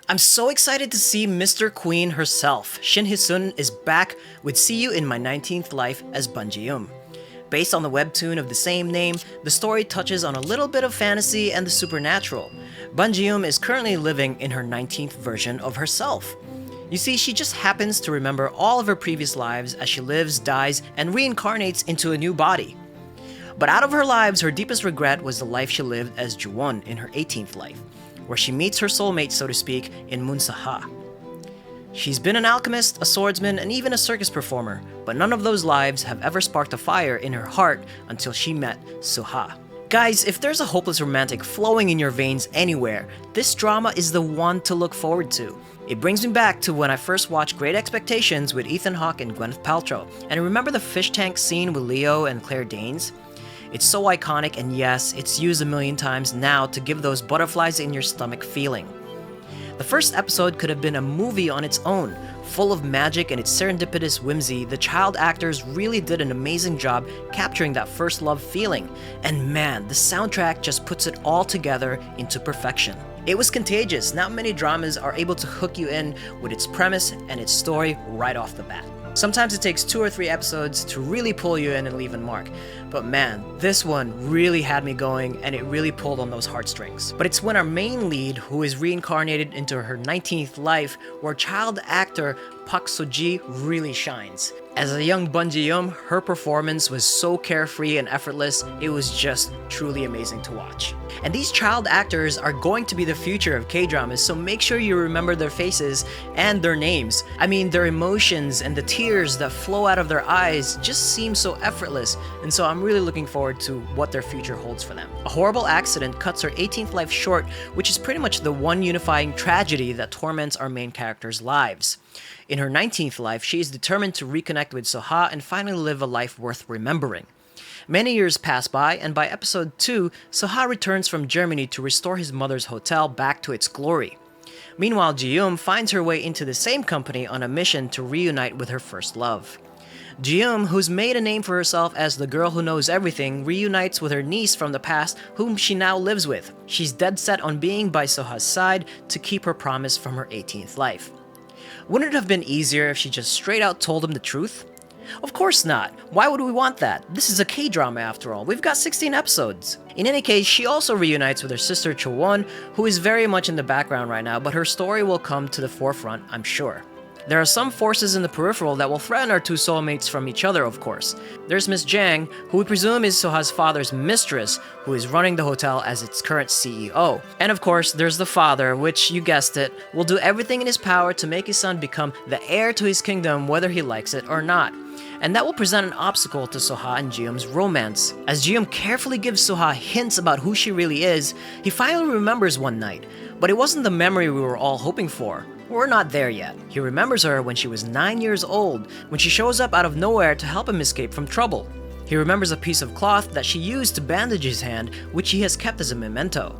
I'm so excited to see Mr. Queen herself. Shin Hye Sun is back with See You in My 19th Life as Bunji-eum. Based on the webtoon of the same name, the story touches on a little bit of fantasy and the supernatural. Bunji-eum is currently living in her 19th version of herself. You see, she just happens to remember all of her previous lives as she lives, dies, and reincarnates into a new body. But out of her lives, her deepest regret was the life she lived as Ju-won in her 18th life, where she meets her soulmate, so to speak, in Munsaha. She's been an alchemist, a swordsman, and even a circus performer, but none of those lives have ever sparked a fire in her heart until she met Suha. Guys, if there's a hopeless romantic flowing in your veins anywhere, this drama is the one to look forward to. It brings me back to when I first watched Great Expectations with Ethan Hawke and Gwyneth Paltrow, and remember the fish tank scene with Leo and Claire Danes? It's so iconic, and yes, it's used a million times now to give those butterflies in your stomach feeling. The first episode could have been a movie on its own. Full of magic and its serendipitous whimsy, the child actors really did an amazing job capturing that first love feeling. And man, the soundtrack just puts it all together into perfection. It was contagious. Not many dramas are able to hook you in with its premise and its story right off the bat. Sometimes it takes 2 or 3 episodes to really pull you in and leave a mark. But man, this one really had me going and it really pulled on those heartstrings. But it's when our main lead, who is reincarnated into her 19th life, where child actor Park So-ji really shines. As a young Bunji-eum, her performance was so carefree and effortless, it was just truly amazing to watch. And these child actors are going to be the future of K-dramas, so make sure you remember their faces and their names. I mean, their emotions and the tears that flow out of their eyes just seem so effortless, and so I'm really looking forward to what their future holds for them. A horrible accident cuts her 18th life short, which is pretty much the one unifying tragedy that torments our main characters' lives. In her 19th life, she is determined to reconnect with Soha and finally live a life worth remembering. Many years pass by, and by episode 2, Soha returns from Germany to restore his mother's hotel back to its glory. Meanwhile, Ji-eum finds her way into the same company on a mission to reunite with her first love. Ji-eum, who's made a name for herself as the girl who knows everything, reunites with her niece from the past whom she now lives with. She's dead set on being by Soha's side to keep her promise from her 18th life. Wouldn't it have been easier if she just straight out told him the truth? Of course not. Why would we want that? This is a K-drama after all. We've got 16 episodes. In any case, she also reunites with her sister Cho-won, who is very much in the background right now, but her story will come to the forefront, I'm sure. There are some forces in the peripheral that will threaten our two soulmates from each other, of course. There's Miss Jang, who we presume is Soha's father's mistress, who is running the hotel as its current CEO. And of course, there's the father, which, you guessed it, will do everything in his power to make his son become the heir to his kingdom whether he likes it or not. And that will present an obstacle to Soha and Ji-eum's romance. As Ji-eum carefully gives Soha hints about who she really is, he finally remembers one night. But it wasn't the memory we were all hoping for. We're not there yet. He remembers her when she was 9 years old, when she shows up out of nowhere to help him escape from trouble. He remembers a piece of cloth that she used to bandage his hand, which he has kept as a memento.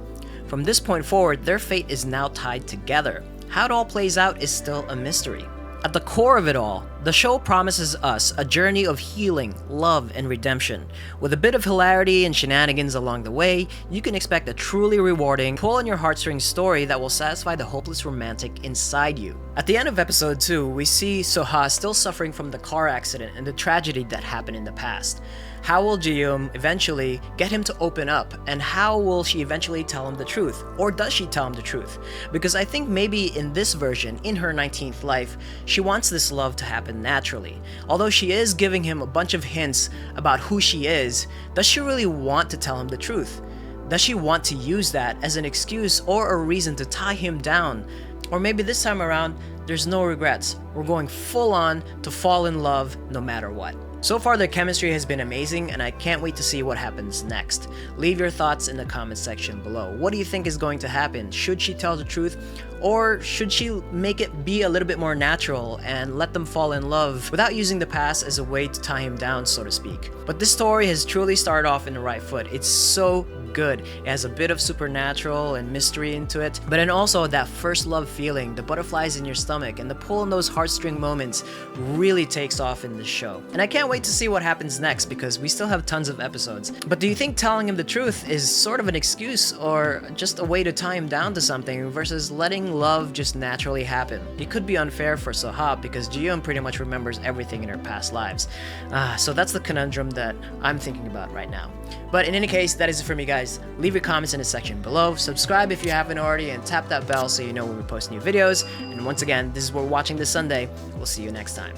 From this point forward, their fate is now tied together. How it all plays out is still a mystery. At the core of it all, the show promises us a journey of healing, love, and redemption. With a bit of hilarity and shenanigans along the way, you can expect a truly rewarding, pull on your heartstrings story that will satisfy the hopeless romantic inside you. At the end of episode 2, we see Soha still suffering from the car accident and the tragedy that happened in the past. How will Ji-eum eventually get him to open up, and how will she eventually tell him the truth? Or does she tell him the truth? Because I think maybe in this version, in her 19th life, she wants this love to happen naturally. Although she is giving him a bunch of hints about who she is, does she really want to tell him the truth? Does she want to use that as an excuse or a reason to tie him down? Or maybe this time around, there's no regrets. We're going full on to fall in love no matter what. So far, their chemistry has been amazing, and I can't wait to see what happens next. Leave your thoughts in the comment section below. What do you think is going to happen? Should she tell the truth? Or should she make it be a little bit more natural and let them fall in love without using the past as a way to tie him down, so to speak? But this story has truly started off in the right foot. It's so good. It has a bit of supernatural and mystery into it, but then also that first love feeling, the butterflies in your stomach, and the pull in those heartstring moments really takes off in this show. And I can't wait to see what happens next because we still have tons of episodes. But do you think telling him the truth is sort of an excuse or just a way to tie him down to something versus letting love just naturally happen? It could be unfair for Sohab because Ji-yoon pretty much remembers everything in her past lives. So that's the conundrum that I'm thinking about right now. But in any case, that is it for me, guys. Leave your comments in the section below, subscribe if you haven't already, and tap that bell so you know when we post new videos. And once again, this is what we're watching this Sunday. We'll see you next time.